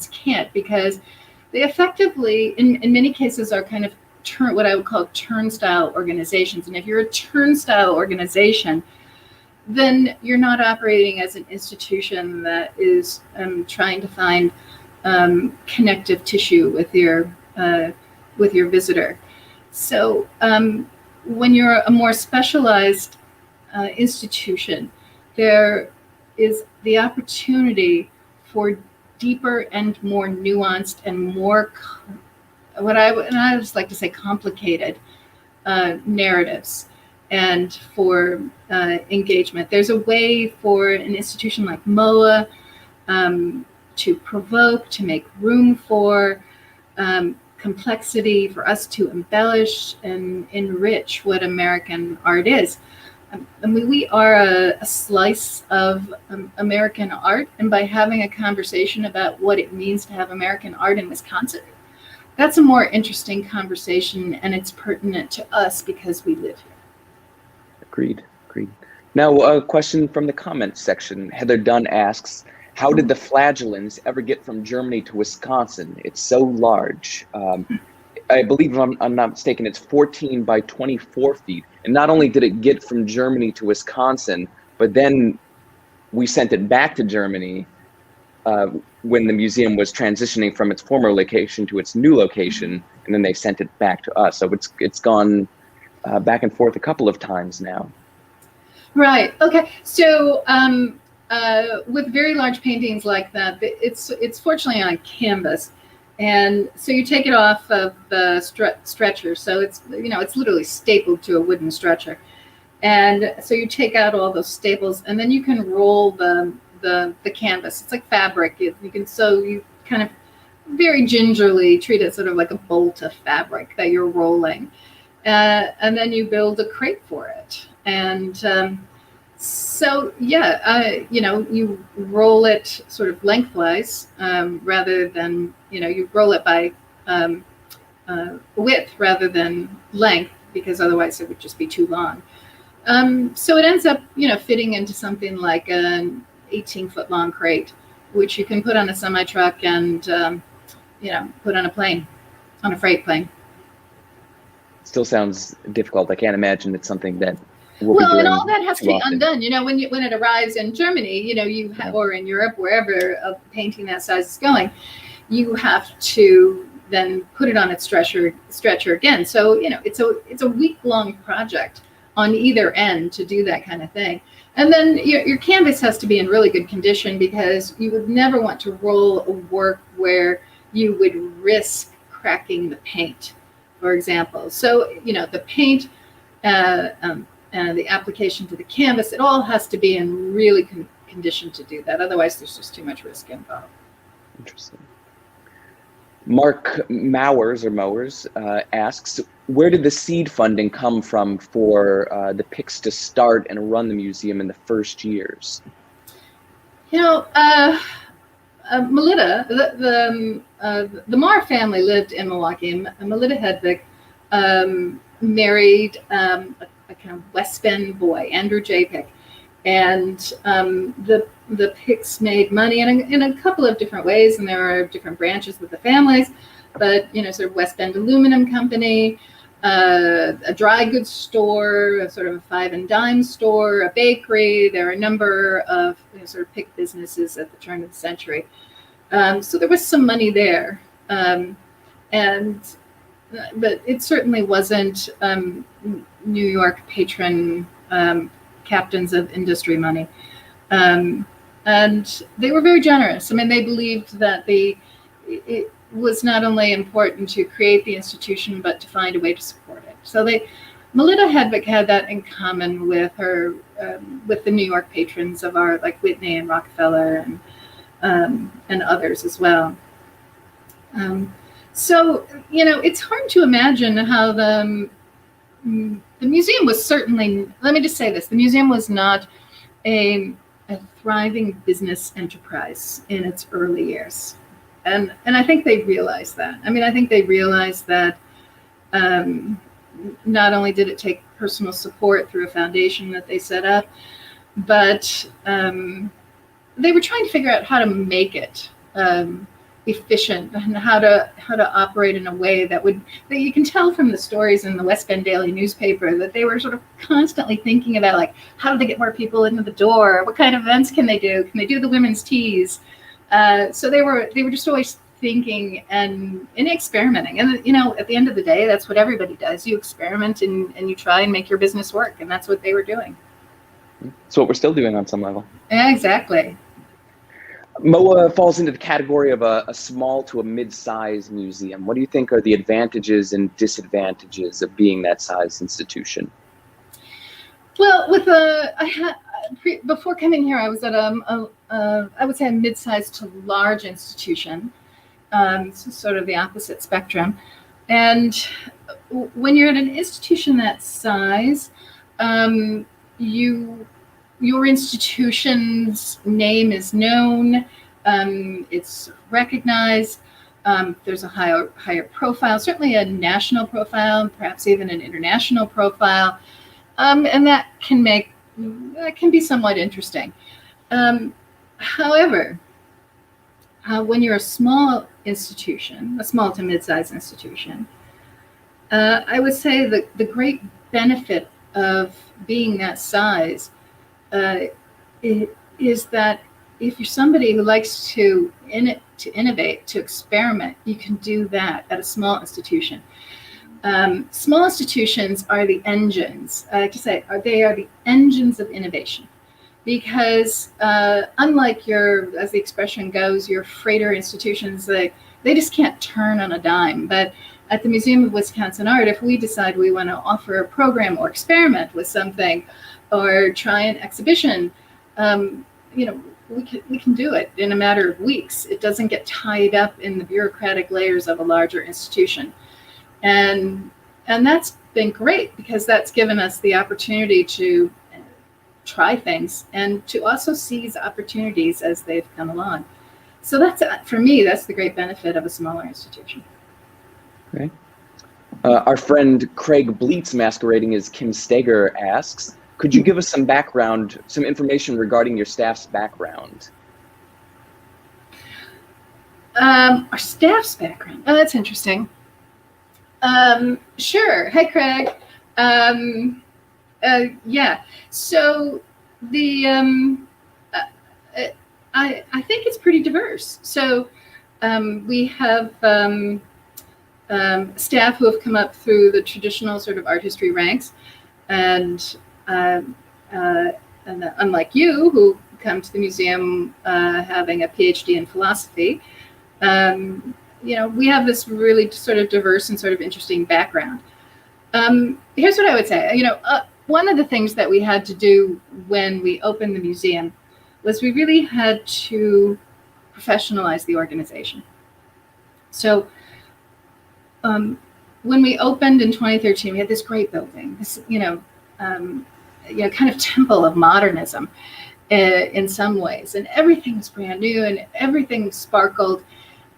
can't, because they effectively, in many cases, are kind of what I would call turnstile organizations. And if you're a turnstile organization, then you're not operating as an institution that is trying to find connective tissue with your visitor. So when you're a more specialized institution, there is the opportunity for deeper and more nuanced and more and I just like to say complicated narratives and for engagement. There's a way for an institution like MOWA to provoke, to make room for complexity, for us to embellish and enrich what American art is. I mean, we are a slice of American art, and by having a conversation about what it means to have American art in Wisconsin, that's a more interesting conversation, and it's pertinent to us because we live here. Agreed. Now, a question from the comments section. Heather Dunn asks, how did the Flagellants ever get from Germany to Wisconsin? It's so large. I believe, if I'm not mistaken, it's 14 by 24 feet. And not only did it get from Germany to Wisconsin, but then we sent it back to Germany when the museum was transitioning from its former location to its new location, and then they sent it back to us. So it's gone back and forth a couple of times now. Right. Okay. So with very large paintings like that, it's fortunately on canvas, and so you take it off of the stretcher. So it's literally stapled to a wooden stretcher, and so you take out all those staples, and then you can roll the canvas. It's like fabric. You kind of very gingerly treat it sort of like a bolt of fabric that you're rolling, and then you build a crate for it. And so you roll it sort of lengthwise rather than you roll it by width rather than length, because otherwise it would just be too long. So it ends up fitting into something like an 18-foot long crate, which you can put on a semi-truck and put on a plane, on a freight plane. Still sounds difficult. I can't imagine it's something that well, and all that has to be undone. When it arrives in Germany, or in Europe, wherever a painting that size is going, you have to then put it on its stretcher again. So it's a week-long project on either end to do that kind of thing. And then your canvas has to be in really good condition, because you would never want to roll a work where you would risk cracking the paint, for example. So the paint and the application to the canvas, it all has to be in really condition to do that. Otherwise, there's just too much risk involved. Interesting. Mark Mowers asks, where did the seed funding come from for the PICs to start and run the museum in the first years? Melita, the Marr family lived in Milwaukee. Melita Hedvig married a kind of West Bend boy, Andrew J. Pick, and the Picks made money in a couple of different ways, and there are different branches with the families, but sort of West Bend Aluminum Company, a dry goods store, a sort of a five and dime store, a bakery. There are a number of sort of Pick businesses at the turn of the century, so there was some money there, but it certainly wasn't New York patron captains of industry money. And they were very generous. I mean, they believed that it was not only important to create the institution, but to find a way to support it. So Melita Hedvig had that in common with her, with the New York patrons of art, like Whitney and Rockefeller and others as well. So, it's hard to imagine how the museum was certainly, let me just say this, the museum was not a thriving business enterprise in its early years. And I think they realized that. I mean, I think they realized that not only did it take personal support through a foundation that they set up, but they were trying to figure out how to make it efficient and how to operate in a way that you can tell from the stories in the West Bend Daily newspaper that they were sort of constantly thinking about, like, how do they get more people into the door? What kind of events can they do? Can they do the women's teas? So they were just always thinking and experimenting. And at the end of the day, that's what everybody does. You experiment and you try and make your business work, and that's what they were doing. It's what we're still doing on some level. Yeah, exactly. MOWA falls into the category of a small to a mid-sized museum. What do you think are the advantages and disadvantages of being that size institution? Well, before coming here, I was at I would say a mid-sized to large institution, so sort of the opposite spectrum. And when you're at an institution that size, your institution's name is known, it's recognized. There's a higher profile, certainly a national profile, perhaps even an international profile, and that can be somewhat interesting. However, when you're a small institution, a small to mid-sized institution, I would say that the great benefit of being that size is that if you're somebody who likes to innovate, to experiment, you can do that at a small institution. Small institutions are the engines. I like to say they are the engines of innovation, because unlike as the expression goes, your freighter institutions, they just can't turn on a dime. But at the Museum of Wisconsin Art, if we decide we want to offer a program or experiment with something, or try an exhibition, we can do it in a matter of weeks. It doesn't get tied up in the bureaucratic layers of a larger institution. And that's been great, because that's given us the opportunity to try things and to also seize opportunities as they've come along. So for me, that's the great benefit of a smaller institution. Okay. Our friend Craig Bleets, masquerading as Kim Steger, asks, could you give us some background, some information regarding your staff's background? Our staff's background. Oh, that's interesting. Sure. Hi, Craig. Yeah. So I think it's pretty diverse. So we have staff who have come up through the traditional sort of art history ranks, and unlike you, who come to the museum having a PhD in philosophy, we have this really sort of diverse and sort of interesting background. Here's what I would say. One of the things that we had to do when we opened the museum was we really had to professionalize the organization. So when we opened in 2013, we had this great building, this kind of temple of modernism in some ways, and everything was brand new and everything sparkled.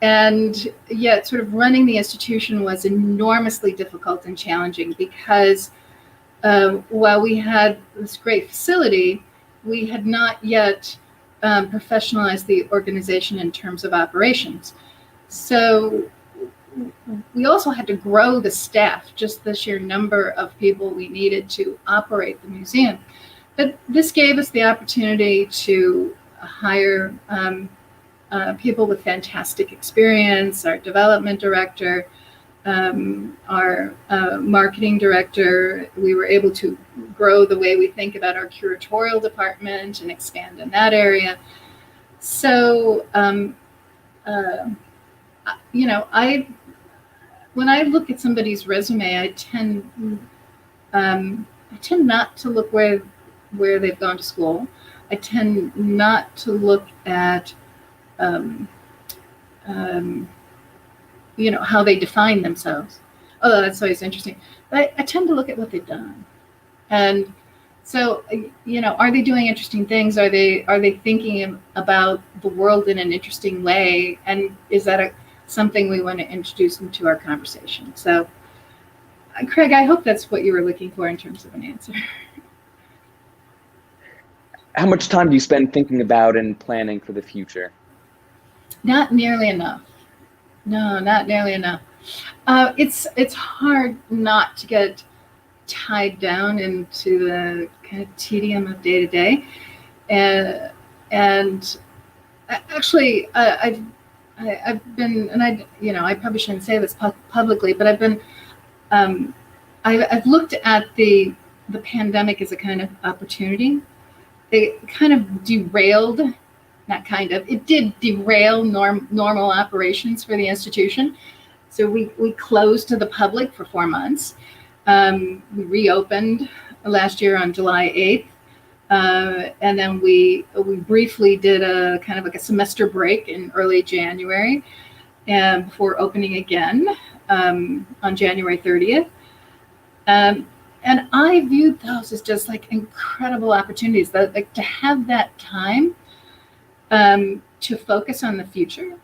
And yet sort of running the institution was enormously difficult and challenging, because while we had this great facility, we had not yet professionalized the organization in terms of operations. So we also had to grow the staff, just the sheer number of people we needed to operate the museum. But this gave us the opportunity to hire people with fantastic experience, our development director, our marketing director. We were able to grow the way we think about our curatorial department and expand in that area. So, when I look at somebody's resume, I tend not to look where they've gone to school. I tend not to look at how they define themselves. Although that's always interesting. But I tend to look at what they've done. And so, are they doing interesting things? Are they thinking about the world in an interesting way? And is that something we want to introduce into our conversation? So, Craig, I hope that's what you were looking for in terms of an answer. How much time do you spend thinking about and planning for the future? Not nearly enough. No, not nearly enough. It's hard not to get tied down into the kind of tedium of day to day, and actually, I've been, and I probably shouldn't say this publicly, but I've looked at the pandemic as a kind of opportunity. It kind of derailed It did derail normal operations for the institution. So we closed to the public for 4 months. We reopened last year on July 8th. And then we briefly did a kind of like a semester break in early January, and before opening again on January 30th. And I viewed those as just like incredible opportunities, that like to have that time to focus on the future.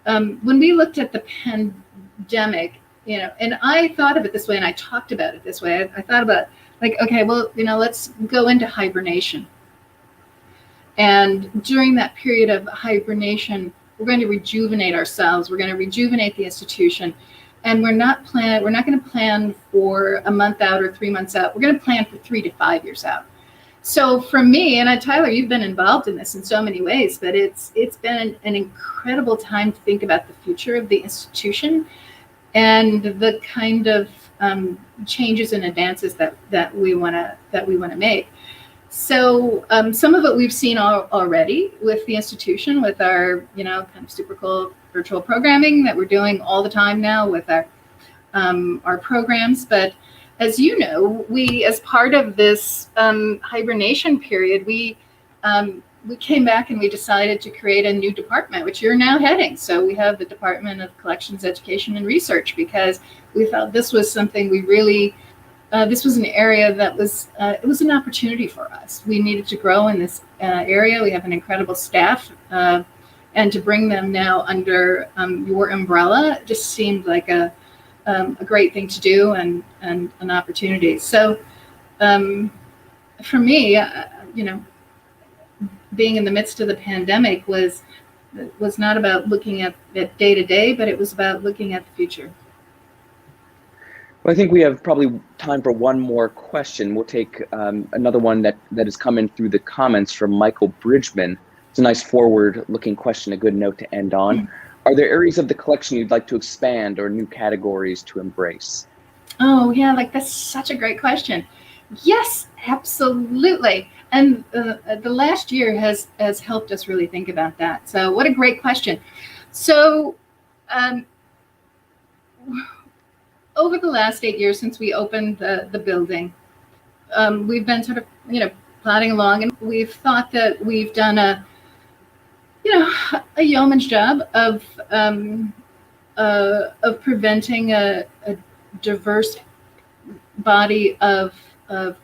When we looked at the pandemic, and I thought of it this way, and I talked about it this way. I thought about like, okay, well, let's go into hibernation. And during that period of hibernation, we're going to rejuvenate ourselves. We're going to rejuvenate the institution. And we're not going to plan for a month out or 3 months out. We're going to plan for 3 to 5 years out. So for me, and Tyler, you've been involved in this in so many ways, but it's been an incredible time to think about the future of the institution and the kind of changes and advances that we want to make. So some of it we've seen already with the institution, with our kind of super cool virtual programming that we're doing all the time now with our programs. But as you know, we, as part of this hibernation period, we came back and we decided to create a new department, which you're now heading. So we have the Department of Collections, Education, and Research, because we felt this was something we really, this was an area that was, it was an opportunity for us. We needed to grow in this area. We have an incredible staff, and to bring them now under your umbrella just seemed like a great thing to do and an opportunity. So for me, being in the midst of the pandemic was not about looking at day to day, but it was about looking at the future. Well, I think we have probably time for one more question. We'll take another one that has come in through the comments from Michael Bridgman. It's a nice forward-looking question, a good note to end on. Mm-hmm. Are there areas of the collection you'd like to expand or new categories to embrace? Oh, yeah, that's such a great question. Yes, absolutely. And the last year has helped us really think about that. So what a great question. So over the last 8 years since we opened the building, we've been sort of, plodding along, and we've thought that we've done a yeoman's job of preventing a diverse body of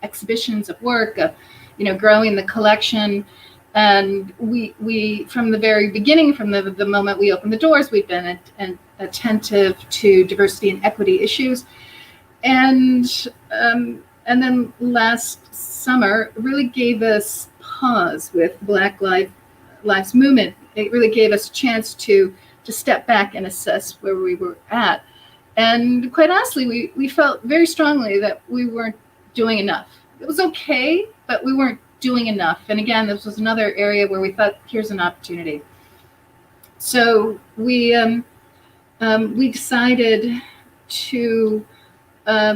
exhibitions of work, of growing the collection. And we from the very beginning, from the moment we opened the doors, we've been attentive to diversity and equity issues. And then last summer really gave us pause with Black Lives Movement. It really gave us a chance to step back and assess where we were at. And quite honestly, we felt very strongly that we weren't doing enough. It was okay, but we weren't doing enough. And again, this was another area where we thought, here's an opportunity. So we decided to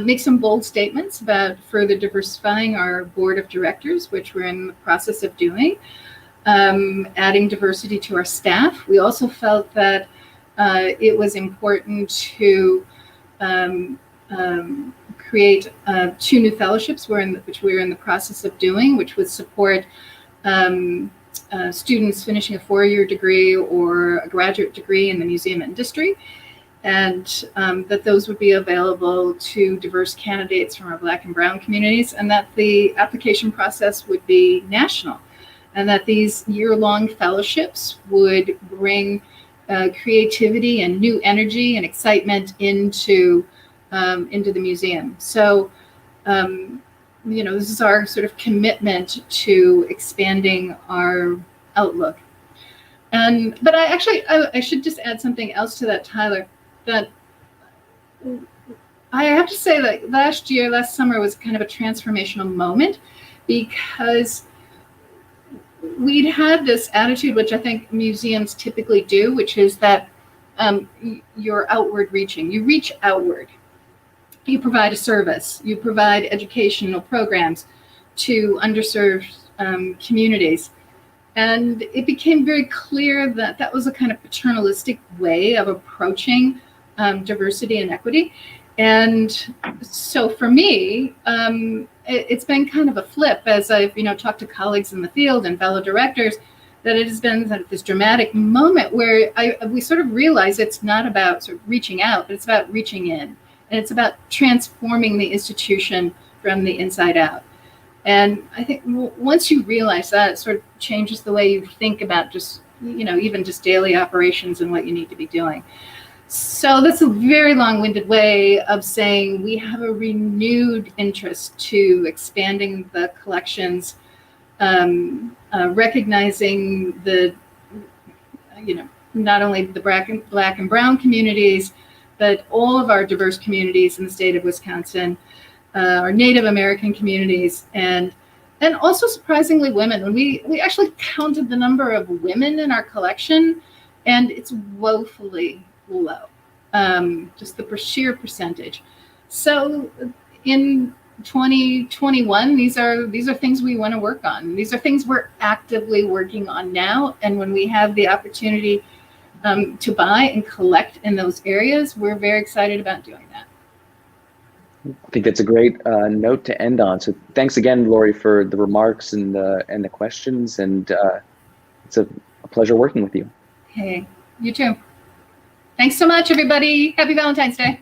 make some bold statements about further diversifying our board of directors, which we're in the process of doing, adding diversity to our staff. We also felt that it was important to create 2 new fellowships which we're in the process of doing, which would support students finishing a 4-year degree or a graduate degree in the museum industry, and that those would be available to diverse candidates from our Black and Brown communities, and that the application process would be national, and that these year-long fellowships would bring creativity and new energy and excitement into the museum. So, this is our sort of commitment to expanding our outlook. But I should just add something else to that, Tyler, that I have to say that last summer was kind of a transformational moment, because we'd had this attitude, which I think museums typically do, which is that you're outward reaching. You reach outward. You provide a service. You provide educational programs to underserved communities. And it became very clear that that was a kind of paternalistic way of approaching diversity and equity. And so for me, it's been kind of a flip as I've talked to colleagues in the field and fellow directors, that it has been this dramatic moment where we sort of realize it's not about sort of reaching out, but it's about reaching in. And it's about transforming the institution from the inside out. And I think once you realize that, it sort of changes the way you think about just, even just daily operations and what you need to be doing. So that's a very long-winded way of saying we have a renewed interest to expanding the collections, recognizing the, not only the Black and Brown communities, but all of our diverse communities in the state of Wisconsin, our Native American communities, and also surprisingly women. When we actually counted the number of women in our collection, and it's woefully low, just the sheer percentage. So in 2021, these are things we want to work on. These are things we're actively working on now, and when we have the opportunity to buy and collect in those areas, we're very excited about doing that. I think that's a great note to end on. So thanks again, Laurie, for the remarks and the questions, and it's a pleasure working with you. Hey, you too. Thanks so much, everybody. Happy Valentine's Day.